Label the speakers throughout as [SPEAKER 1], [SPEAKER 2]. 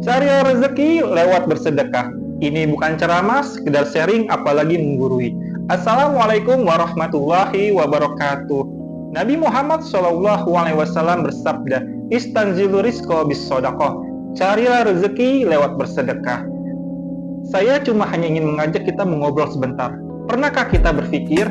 [SPEAKER 1] Cari rezeki lewat bersedekah. Ini bukan ceramah, sekedar sharing apalagi menggurui. Assalamualaikum warahmatullahi wabarakatuh. Nabi Muhammad SAW bersabda, "Istanzilu rizqa bis sodakoh." Carilah rezeki lewat bersedekah. Saya cuma hanya ingin mengajak kita mengobrol sebentar. Pernahkah kita berpikir,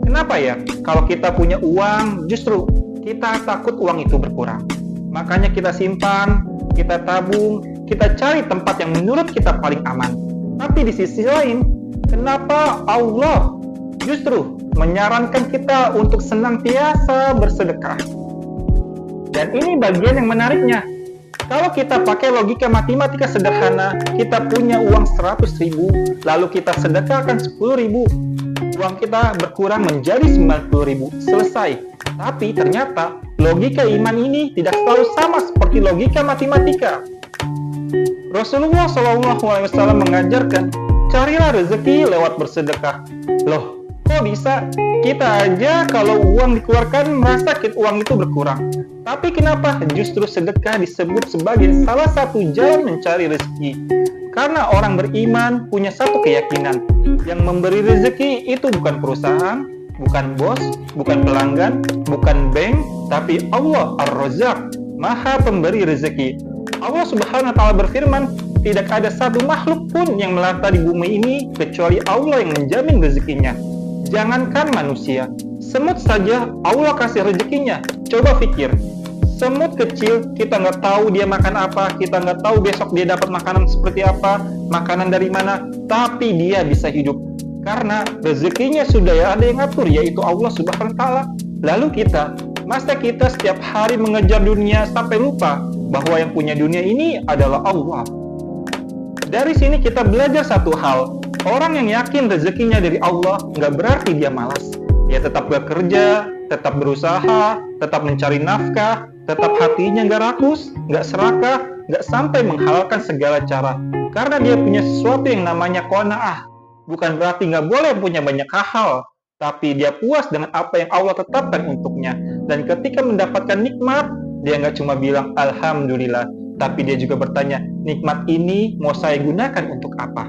[SPEAKER 1] kenapa ya kalau kita punya uang justru kita takut uang itu berkurang? Makanya kita simpan, kita tabung, kita cari tempat yang menurut kita paling aman. Tapi di sisi lain, kenapa Allah justru menyarankan kita untuk senantiasa bersedekah? Dan ini bagian yang menariknya. Kalau kita pakai logika matematika sederhana, kita punya uang 100.000, lalu kita sedekahkan 10.000, uang kita berkurang menjadi 90.000, selesai. Tapi ternyata logika iman ini tidak selalu sama seperti logika matematika. Rasulullah SAW mengajarkan, carilah rezeki lewat bersedekah. Loh, kok bisa? Kita aja kalau uang dikeluarkan merasa uang itu berkurang. Tapi kenapa justru sedekah disebut sebagai salah satu jalan mencari rezeki? Karena orang beriman punya satu keyakinan, yang memberi rezeki itu bukan perusahaan, bukan bos, bukan pelanggan, bukan bank, tapi Allah Ar-Razzaq, Maha Pemberi rezeki. Allah Subhanahu wa Ta'ala berfirman, tidak ada satu makhluk pun yang melata di bumi ini kecuali Allah yang menjamin rezekinya. Jangankan manusia, semut saja Allah kasih rezekinya. Coba pikir, semut kecil kita nggak tahu dia makan apa, kita nggak tahu besok dia dapat makanan seperti apa, makanan dari mana, tapi dia bisa hidup karena rezekinya sudah ada yang ngatur, yaitu Allah Subhanahu wa Ta'ala. Lalu masa kita setiap hari mengejar dunia sampai lupa bahwa yang punya dunia ini adalah Allah. Dari sini kita belajar satu hal, orang yang yakin rezekinya dari Allah nggak berarti dia malas. Dia tetap bekerja, tetap berusaha, tetap mencari nafkah, tetap hatinya nggak rakus, nggak serakah, nggak sampai menghalalkan segala cara. Karena dia punya sesuatu yang namanya qanaah. Bukan berarti nggak boleh punya banyak hal, tapi dia puas dengan apa yang Allah tetapkan untuknya. Dan ketika mendapatkan nikmat, dia nggak cuma bilang Alhamdulillah, tapi dia juga bertanya, nikmat ini mau saya gunakan untuk apa?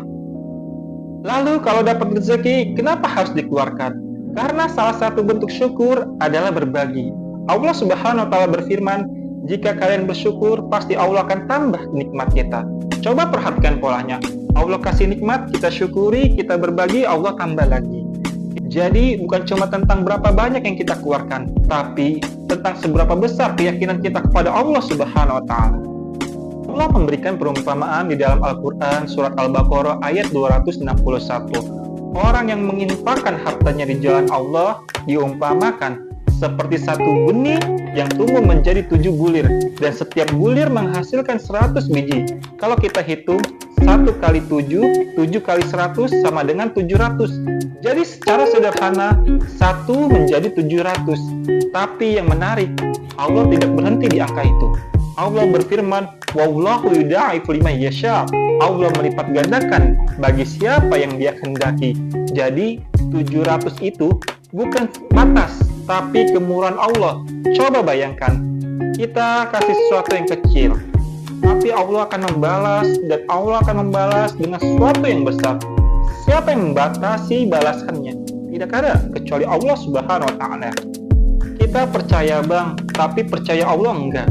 [SPEAKER 1] Lalu kalau dapat rezeki, kenapa harus dikeluarkan? Karena salah satu bentuk syukur adalah berbagi. Allah Subhanahu wa Ta'ala berfirman, jika kalian bersyukur, pasti Allah akan tambah nikmat kita. Coba perhatikan polanya. Allah kasih nikmat, kita syukuri, kita berbagi, Allah tambah lagi. Jadi bukan cuma tentang berapa banyak yang kita keluarkan, tapi tentang seberapa besar keyakinan kita kepada Allah Subhanahu wa Ta'ala. Allah memberikan perumpamaan di dalam Al-Quran surat Al-Baqarah ayat 261. Orang yang menginfakkan hartanya di jalan Allah diumpamakan seperti satu benih yang tumbuh menjadi 7 bulir, dan setiap bulir menghasilkan 100 biji. Kalau kita hitung 1 kali 7, 7 kali 100 sama dengan 700. Jadi secara sederhana 1 menjadi 700. Tapi yang menarik, Allah tidak berhenti di angka itu. Allah berfirman, wallahu yudha'ifu liman yasha. Allah melipat gandakan bagi siapa yang dia kehendaki. Jadi 700 itu bukan batas, tapi kemurahan Allah. Coba bayangkan, kita kasih sesuatu yang kecil, tapi Allah akan membalas, dan Allah akan membalas dengan sesuatu yang besar. Siapa yang membatasi balasannya? Tidak ada, kecuali Allah Subhanahu wa Ta'ala. Kita percaya Bang, tapi percaya Allah enggak.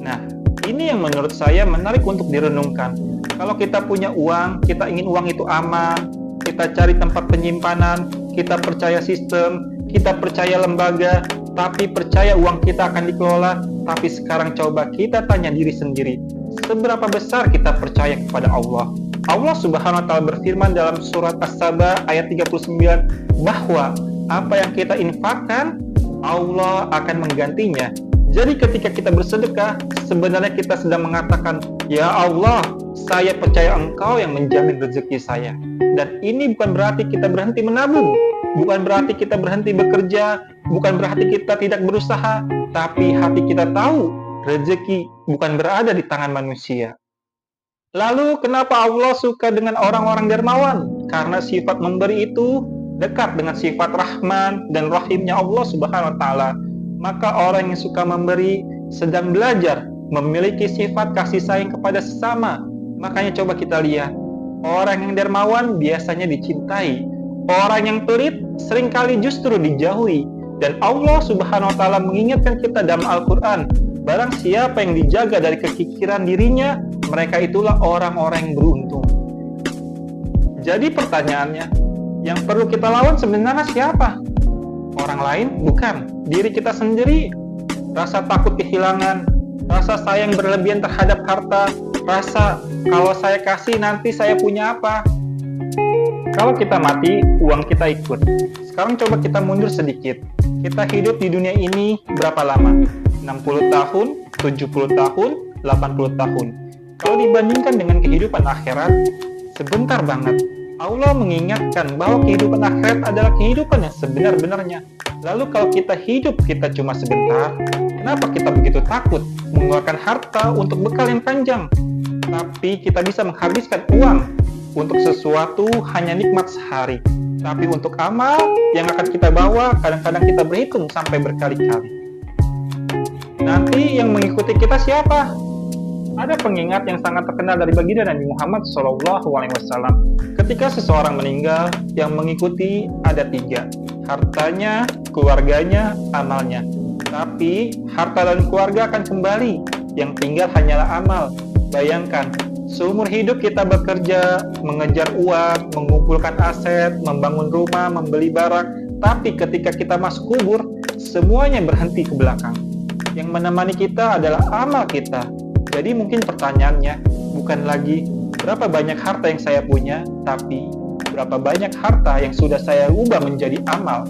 [SPEAKER 1] Nah, ini yang menurut saya menarik untuk direnungkan. Kalau kita punya uang, kita ingin uang itu aman, kita cari tempat penyimpanan, kita percaya sistem, kita percaya lembaga, tapi percaya uang kita akan dikelola. Tapi sekarang coba kita tanya diri sendiri, seberapa besar kita percaya kepada Allah? Allah Subhanahu wa Ta'ala berfirman dalam surat As-Saba ayat 39 bahwa apa yang kita infakkan, Allah akan menggantinya. Jadi ketika kita bersedekah, sebenarnya kita sedang mengatakan, ya Allah, saya percaya Engkau yang menjamin rezeki saya. Dan ini bukan berarti kita berhenti menabung, bukan berarti kita berhenti bekerja, bukan berarti kita tidak berusaha, tapi hati kita tahu rezeki bukan berada di tangan manusia. Lalu kenapa Allah suka dengan orang-orang dermawan? Karena sifat memberi itu dekat dengan sifat Rahman dan Rahimnya Allah Subhanahu wa Ta'ala. Maka orang yang suka memberi sedang belajar memiliki sifat kasih sayang kepada sesama, Makanya coba kita lihat, orang yang dermawan biasanya dicintai, orang yang pelit seringkali justru dijauhi. Dan Allah Subhanahu wa taala mengingatkan kita dalam Al-Qur'an, barang siapa yang dijaga dari kekikiran dirinya, mereka itulah orang-orang yang beruntung. Jadi pertanyaannya, yang perlu kita lawan sebenarnya siapa? Orang lain? Bukan. Diri kita sendiri. Rasa takut kehilangan, rasa sayang berlebihan terhadap harta, rasa kalau saya kasih nanti saya punya apa. Kalau kita mati, uang kita ikut. Sekarang coba kita mundur sedikit. Kita hidup di dunia ini berapa lama? 60 tahun, 70 tahun, 80 tahun. Kalau dibandingkan dengan kehidupan akhirat, sebentar banget. Allah mengingatkan bahwa kehidupan akhirat adalah kehidupan yang sebenar-benarnya. Lalu kalau kita hidup kita cuma sebentar, kenapa kita begitu takut mengeluarkan harta untuk bekal yang panjang? Tapi kita bisa menghabiskan uang untuk sesuatu hanya nikmat sehari. Tapi untuk amal yang akan kita bawa, kadang-kadang kita berhitung sampai berkali-kali. Nanti yang mengikuti kita siapa? Ada pengingat yang sangat terkenal dari baginda Nabi Muhammad SAW. Ketika seseorang meninggal, yang mengikuti ada 3. Hartanya, keluarganya, amalnya. Tapi harta dan keluarga akan kembali. Yang tinggal hanyalah amal. Bayangkan, seumur hidup kita bekerja, mengejar uang, mengumpulkan aset, membangun rumah, membeli barang. Tapi ketika kita masuk kubur, semuanya berhenti ke belakang. Yang menemani kita adalah amal kita. Jadi mungkin pertanyaannya bukan lagi berapa banyak harta yang saya punya, tapi berapa banyak harta yang sudah saya ubah menjadi amal.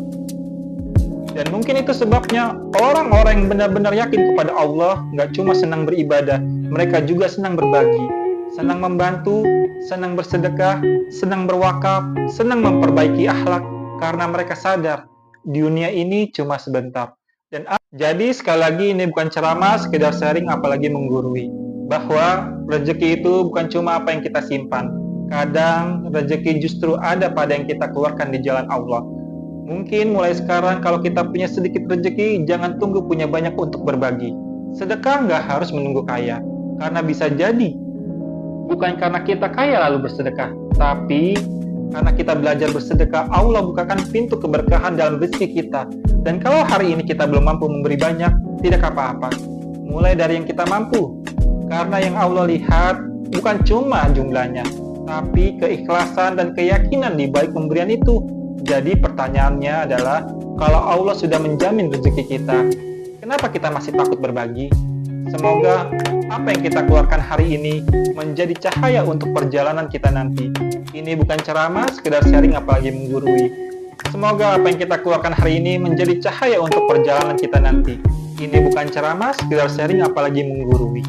[SPEAKER 1] Dan mungkin itu sebabnya orang-orang yang benar-benar yakin kepada Allah nggak cuma senang beribadah, mereka juga senang berbagi, senang membantu, senang bersedekah, senang berwakaf, senang memperbaiki akhlak, karena mereka sadar dunia ini cuma sebentar. Dan jadi sekali lagi ini bukan ceramah, sekedar sharing apalagi menggurui, bahwa rezeki itu bukan cuma apa yang kita simpan. Kadang rezeki justru ada pada yang kita keluarkan di jalan Allah. Mungkin mulai sekarang kalau kita punya sedikit rezeki, jangan tunggu punya banyak untuk berbagi. Sedekah nggak harus menunggu kaya, karena bisa jadi bukan karena kita kaya lalu bersedekah, tapi karena kita belajar bersedekah, Allah bukakan pintu keberkahan dalam rezeki kita. Dan kalau hari ini kita belum mampu memberi banyak, tidak apa-apa. Mulai dari yang kita mampu. Karena yang Allah lihat bukan cuma jumlahnya, tapi keikhlasan dan keyakinan di balik pemberian itu. Jadi pertanyaannya adalah, kalau Allah sudah menjamin rezeki kita, kenapa kita masih takut berbagi? Semoga apa yang kita keluarkan hari ini menjadi cahaya untuk perjalanan kita nanti. Ini bukan ceramah, sekedar sharing apalagi menggurui. Semoga apa yang kita keluarkan hari ini menjadi cahaya untuk perjalanan kita nanti. Ini bukan ceramah, sekedar sharing apalagi menggurui.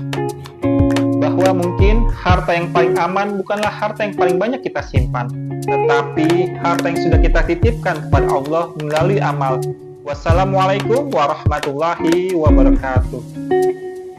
[SPEAKER 1] Bahwa mungkin harta yang paling aman bukanlah harta yang paling banyak kita simpan, tetapi harta yang sudah kita titipkan kepada Allah melalui amal. Wassalamualaikum warahmatullahi wabarakatuh.